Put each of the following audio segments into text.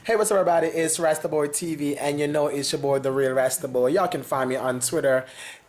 Hey, what's up, everybody? It's Rastaboy TV, and you know it's your boy, The Real Rastaboy. Y'all can find me on Twitter,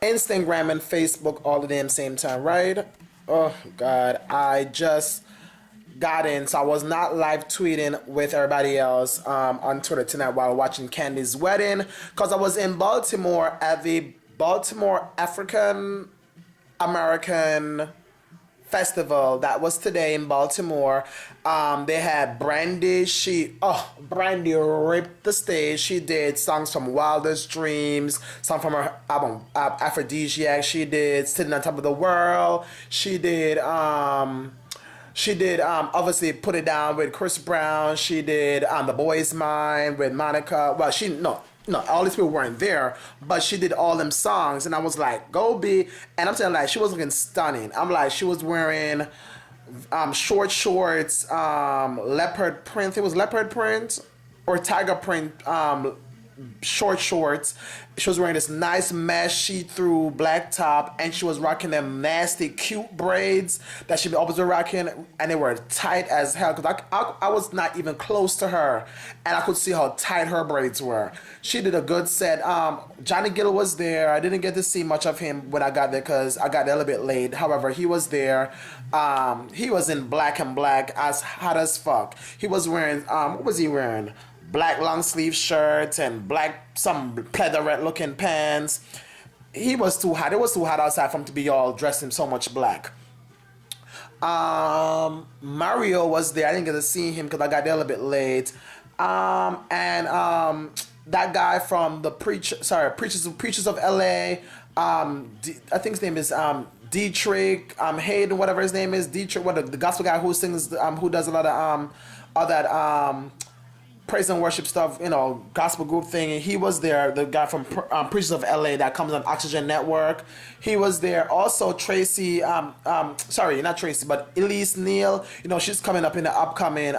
Instagram, and Facebook all the damn same time, right? Oh, God. I just got in, so I was not live tweeting with everybody else on Twitter tonight while watching Kandi's wedding, because I was in Baltimore at the Baltimore African American Festival that was today in Baltimore. They had Brandy. Brandy ripped the stage. She did songs from Wildest Dreams, some from her album Aphrodisiac. She did Sitting on Top of the World. She did obviously Put It Down with Chris Brown. She did The Boy Is Mine with Monica. Well, no, all these people weren't there, but she did all them songs, and I was like, go be. And I'm saying, like, she was looking stunning. I'm like, she was wearing short shorts, leopard print. It was leopard print or tiger print short shorts. She was wearing this nice mesh see-through black top, and she was rocking them nasty cute braids that she always was rocking, and they were tight as hell, because I was not even close to her, and I could see how tight her braids were. She did a good set. Johnny Gill was there. I didn't get to see much of him when I got there because I got there a little bit late. However, he was there. He was in black and black, as hot as fuck. He was wearing what was he wearing? Black long sleeve shirts and some pleatherette looking pants. He was too hot. It was too hot outside for him to be all dressed in so much black. Mario was there. I didn't get to see him because I got there a little bit late. That guy from the Preachers of LA. I think his name is Dietrich Hayden, whatever his name is. Dietrich, the gospel guy who sings, who does a lot of all that praise and worship stuff, gospel group thing. And he was there. The guy from Preachers of LA that comes on Oxygen Network. He was there. Also Tracy, sorry, not Tracy, but Elise Neal. She's coming up in the upcoming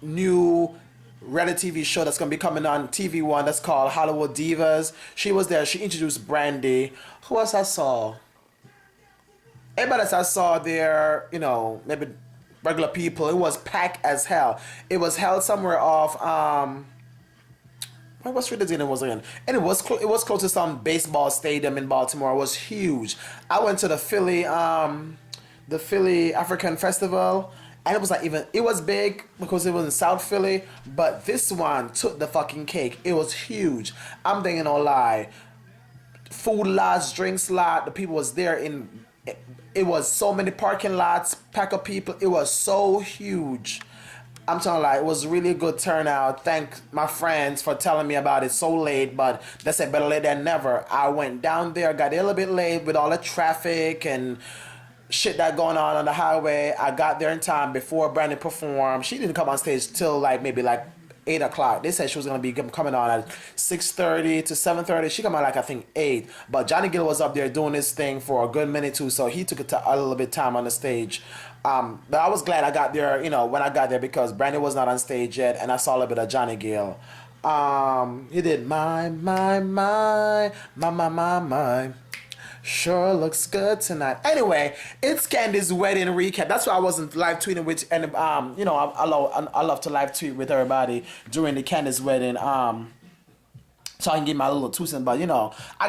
new reality TV show that's going to be coming on TV One that's called Hollywood Divas. She was there. She introduced Brandy. Who else I saw? Everybody else I saw there, maybe regular people. It was packed as hell. It was held somewhere off what street it was again? And it was close to some baseball stadium in Baltimore. It was huge. I went to the Philly African Festival, and it was it was big because it was in South Philly, but this one took the fucking cake. It was huge. I'm thinking, no lie. Food lots, drinks lot, the people was there it was so many parking lots, pack of people. It was so huge. I'm telling you, it was really a good turnout. Thank my friends for telling me about it so late, but they said better late than never. I went down there, got a little bit late with all the traffic and shit that going on the highway. I got there in time before Brandy performed. She didn't come on stage till maybe 8 o'clock. They said she was going to be coming on at 6:30 to 7:30. She come on I think 8. But Johnny Gill was up there doing his thing for a good minute too, so he took a little bit time on the stage. But I was glad I got there, when I got there, because Brandy was not on stage yet, and I saw a little bit of Johnny Gill. He did my. Sure looks good tonight. Anyway, it's Kandi's wedding recap. That's why I wasn't live tweeting with, and I love to live tweet with everybody during the Kandi's wedding. So I can give my little 2 cents. But I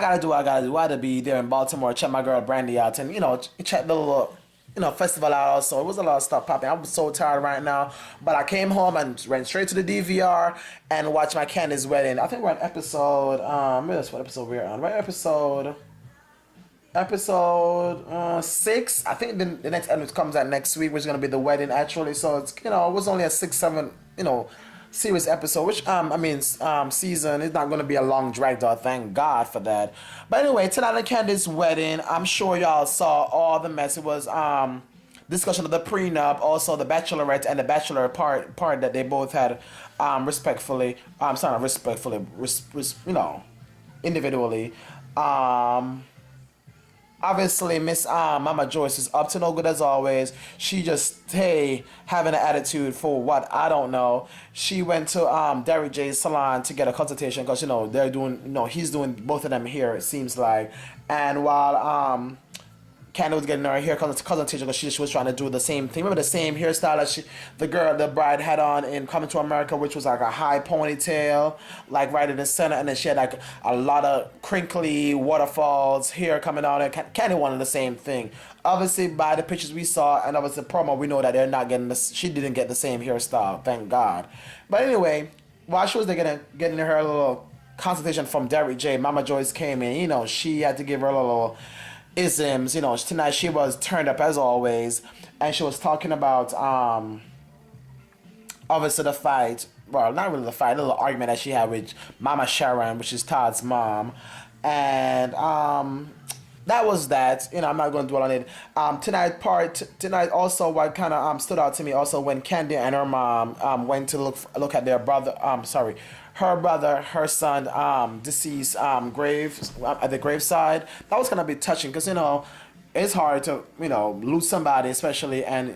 gotta do what I gotta do. I gotta be there in Baltimore, check my girl Brandy out, and check the little festival out also. It was a lot of stuff popping. I'm so tired right now. But I came home and went straight to the DVR and watched my Kandi's wedding. I think we're on episode. That's what episode we're on. Right, episode 6. I think the next episode comes out next week, which is gonna be the wedding actually. So it's it was only a 6-7 series episode, which season. It's not gonna be a long drag though. Thank God for that. But anyway, tonight at Kandi's wedding, I'm sure y'all saw all the mess. It was discussion of the prenup, also the bachelorette and the bachelor part that they both had respectfully. Sorry, not respectfully. Individually. Obviously, Miss Mama Joyce is up to no good as always. She just having an attitude for what I don't know. She went to Derek J's salon to get a consultation because they're doing he's doing both of them here, it seems like. And while Kandi was getting her hair cousin teacher because she was trying to do the same thing. Remember the same hairstyle that the bride had on in Coming to America, which was like a high ponytail, like right in the center, and then she had like a lot of crinkly waterfalls hair coming out. And Kandi wanted the same thing. Obviously, by the pictures we saw and obviously the promo, we know that they're not getting this. She didn't get the same hairstyle, thank God. But anyway, while she was there getting her little consultation from Derrick J, Mama Joyce came in. You know, she had to give her a little isms. You know, tonight she was turned up as always, and she was talking about obviously the fight. Well, not really the fight, a little argument that she had with Mama Sharon, which is Todd's mom, and that was that. You know, I'm not going to dwell on it. Tonight also what kind of stood out to me also when Kandi and her mom went to look at their brother. Sorry, her brother, her son, deceased grave at the graveside. That was kind of a bit touching because you know it's hard to lose somebody, especially and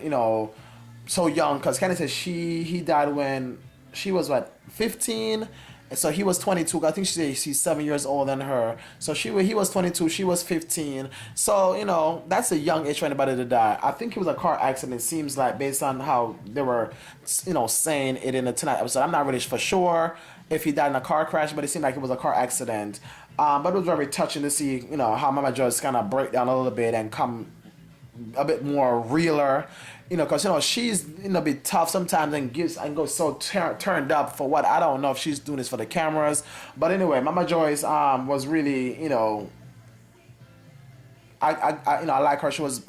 so young. Because Kandi said he died when she was what 15. So he was 22. I think she's 7 years older than her. So he was 22. She was 15. So that's a young age for anybody to die. I think it was a car accident. It seems like based on how they were, saying it in the Tonight episode. I'm not really for sure if he died in a car crash, but it seemed like it was a car accident. But it was very touching to see how Mama Joyce kind of break down a little bit and come a bit more realer. Because she's a bit tough sometimes and goes so turned up for what I don't know if she's doing this for the cameras, but anyway, Mama Joyce was really I like her. She was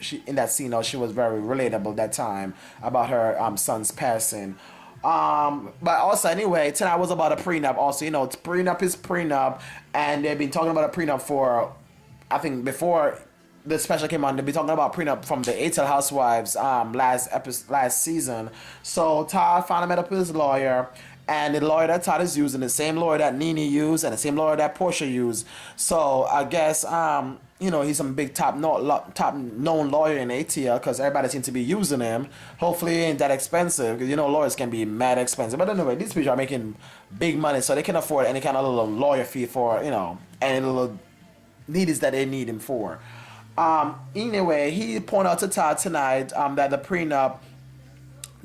she in that scene she was very relatable that time about her son's passing. But also anyway, tonight was about a prenup. Also, prenup is prenup, and they've been talking about a prenup for I think before the special came on. They'll be talking about prenup from the ATL Housewives last season. So Todd finally met up with his lawyer, and the lawyer that Todd is using the same lawyer that Nene used and the same lawyer that Portia used. So I guess he's some big top known lawyer in ATL because everybody seems to be using him. Hopefully it ain't that expensive because lawyers can be mad expensive. But anyway, these people are making big money, so they can afford any kind of little lawyer fee for any little needs that they need him for. Anyway, he pointed out to Todd tonight that the prenup.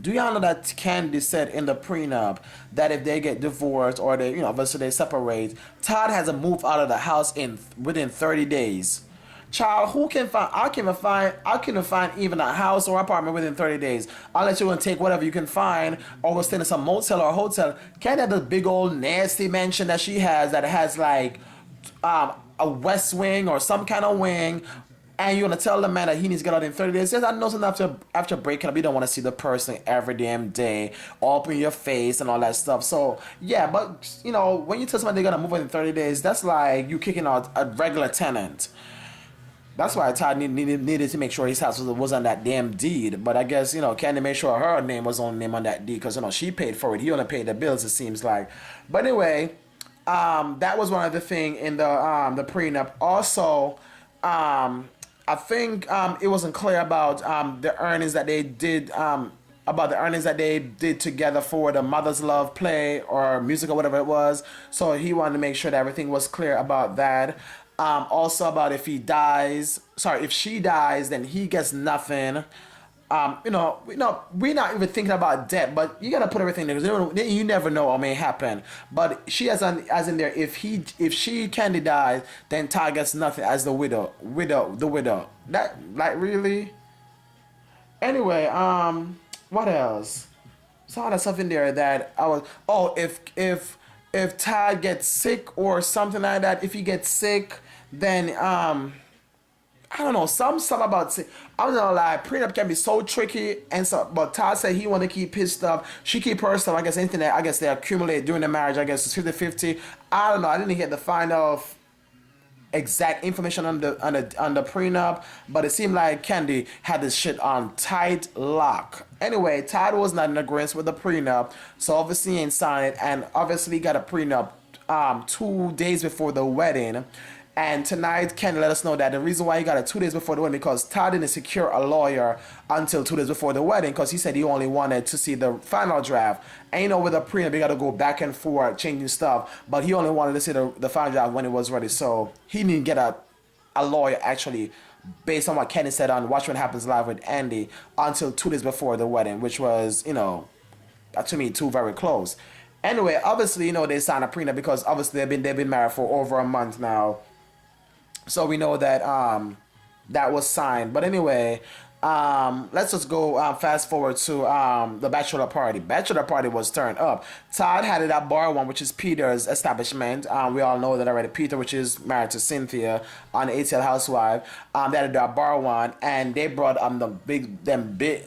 Do y'all know that Kandi said in the prenup that if they get divorced or they, obviously they separate, Todd has to move out of the house within 30 days. Child, who can find? I couldn't find even a house or apartment within 30 days. Unless you're gonna take whatever you can find or go stay in some motel or hotel. Kandi had this big old nasty mansion that she has that has like a west wing or some kind of wing. And you're gonna tell the man that he needs to get out in 30 days. Yes, I know something after breaking up, you don't want to see the person every damn day, all up in your face and all that stuff. So yeah, but when you tell somebody they're gonna move in 30 days, that's like you kicking out a regular tenant. That's why Todd needed to make sure his house was on that damn deed. But I guess Kandi made sure her name was on that deed because she paid for it. He only paid the bills, it seems like. But anyway, that was one of the thing in the prenup. Also, I think it wasn't clear about the earnings that they did together for the Mother's Love play or music or whatever it was. So he wanted to make sure that everything was clear about that. Also about if she dies, then he gets nothing. We're not even thinking about debt, but you gotta put everything there because you never know what may happen. But she has as in there, if she Kandi dies, then Todd gets nothing as the widow. That like really. Anyway, what else? Saw that stuff in there that I was. Oh, if Todd gets sick or something like that, if he gets sick, then I don't know, some stuff about, I don't know, like, prenup can be so tricky, and so, but Todd said he want to keep his stuff, she keep her stuff, I guess anything that, I guess they accumulate during the marriage, I guess it's 50-50, I don't know, I didn't get the final exact information on the prenup, but it seemed like Kandi had this shit on tight lock. Anyway, Todd was not in agreement with the prenup, so obviously he ain't signed it, and obviously got a prenup 2 days before the wedding. And tonight, Ken let us know that the reason why he got it 2 days before the wedding because Todd didn't secure a lawyer until 2 days before the wedding because he said he only wanted to see the final draft. And with a prenup, you got to go back and forth, changing stuff. But he only wanted to see the final draft when it was ready. So he didn't get a lawyer actually based on what Kenny said on Watch What Happens Live with Andy, until 2 days before the wedding, which was, to me, too very close. Anyway, obviously, they signed a prenup because obviously they've been married for over a month now. So we know that that was signed. But anyway, let's just go fast forward to the bachelor party. Bachelor party was turned up. Todd had it at Bar One, which is Peter's establishment. We all know that already. Peter, which is married to Cynthia on the ATL Housewife, they had it at Bar One, and they brought them big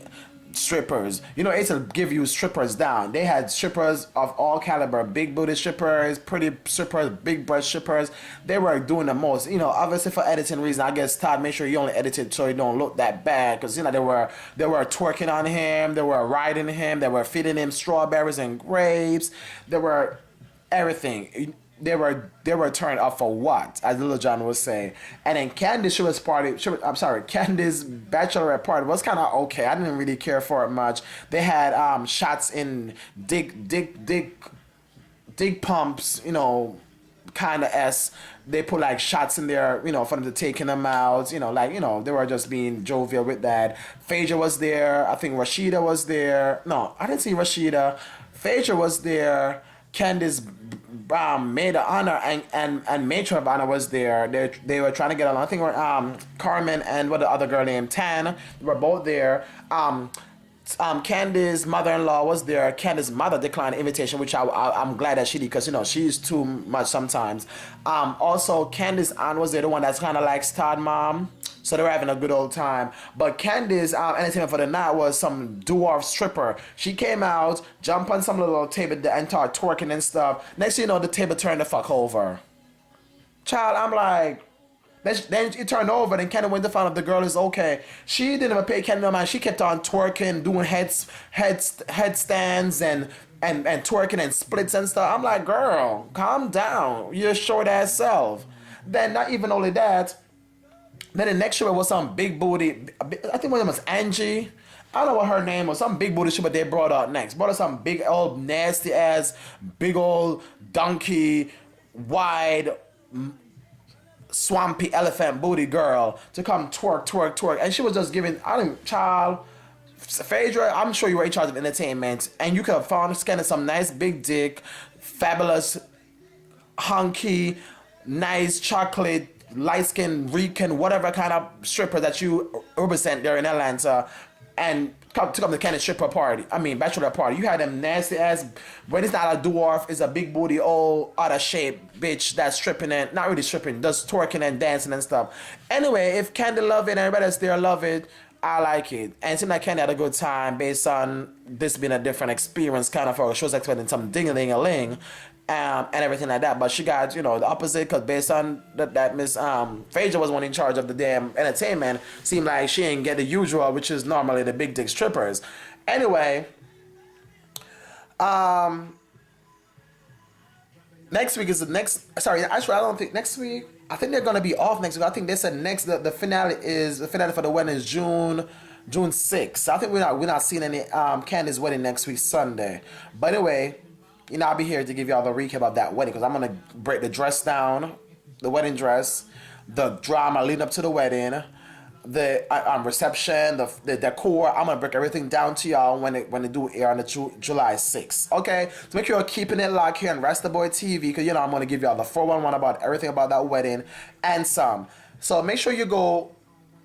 strippers. ATL give you strippers down. They had strippers of all caliber, big booty strippers, pretty strippers, big breast strippers. They were doing the most. Obviously for editing reasons, I guess Todd made sure you only edited so it don't look that bad, because they were twerking on him, they were riding him, they were feeding him strawberries and grapes, they were everything. They were turned up for what, as Little John was saying. And then Candy's Candy's bachelorette party was kind of okay. I didn't really care for it much. They had shots in dig pumps, kind of S. They put like shots in there, for them to taking them out, they were just being jovial with that. Phaedra was there. I think Rashida was there. No, I didn't see Rashida. Phaedra was there. Candy's maid of honor and matron of honor was there. They were trying to get along. I think Carmen and what the other girl named Tan were both there. Candy's mother-in-law was there. Candy's mother declined the invitation, which I'm glad that she did, because she's too much sometimes. Also, Candy's aunt was there, the one that's kind of like Todd mom. So they were having a good old time. But Candy's entertainment for the night was some dwarf stripper. She came out, jumped on some little table and started twerking and stuff. Next thing you know, the table turned the fuck over. Child, I'm like... Then it turned over, then Candy went to find out the girl is okay. She didn't even pay Candy no mind. She kept on twerking, doing headstands and twerking and splits and stuff. I'm like, girl, calm down. You're short ass self. Then not even only that, then the next show was some big booty. I think one of them was Angie. I don't know what her name was. Some big booty shit, but they brought out next. Brought out some big old nasty ass, big old donkey, wide, swampy elephant booty girl to come twerk. And she was just giving, child, Phaedra, I'm sure you were in charge of entertainment. And you could have found some nice big dick, fabulous, hunky, nice chocolate, light-skinned, Rican, whatever kind of stripper that you represent there in Atlanta, and come to the Candy stripper party. Bachelor party. You had them nasty ass, when it's not a dwarf, it's a big booty, old, out of shape bitch that's stripping and, not really stripping, just twerking and dancing and stuff. Anyway, if Candy love it and everybody else there love it, I like it. And it seemed like Candy had a good time based on this being a different experience, kind of for her. She was expecting some ding-a-ling-a-ling. And everything like that, but she got the opposite, because based on that Miss Phaedra was one in charge of the damn entertainment, seemed like she ain't get the usual, which is normally the big dick strippers. Anyway, next week is the next. Sorry, actually, I don't think next week. I think they're gonna be off next week. I think they said the finale for the wedding is June 6th. I think we're not seeing any Candy's wedding next week Sunday. But anyway. I'll be here to give y'all the recap of that wedding, because I'm going to break the dress down, the wedding dress, the drama leading up to the wedding, the reception, the decor. I'm going to break everything down to y'all when they do air on the July 6th. Okay? So make sure you're keeping it locked here on Rest the Boy TV, because, I'm going to give y'all the 411 about everything about that wedding and some. So make sure you go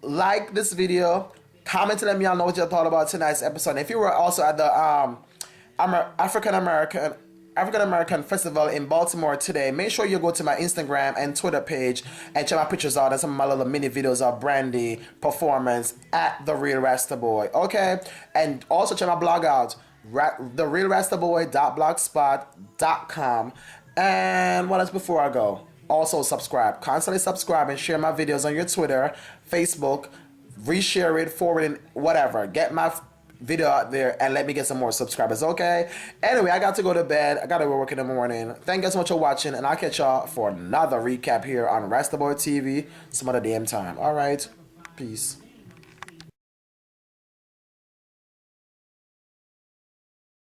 like this video, comment to let me know what you thought about tonight's episode. And if you were also at the African American Festival in Baltimore today, make sure you go to my Instagram and Twitter page and check my pictures out and some of my little mini videos of Brandy performance at The Real Rasta Boy. Okay? And also check my blog out, therealrastaboy.blogspot.com. And what else before I go? Also subscribe. Constantly subscribe and share my videos on your Twitter, Facebook, reshare it, forward it, whatever. Get my video out there and let me get some more subscribers, okay? Anyway, I got to go to bed. I got to go work in the morning. Thank you so much for watching, and I'll catch y'all for another recap here on Rasta Boy TV some other damn time. All right, peace.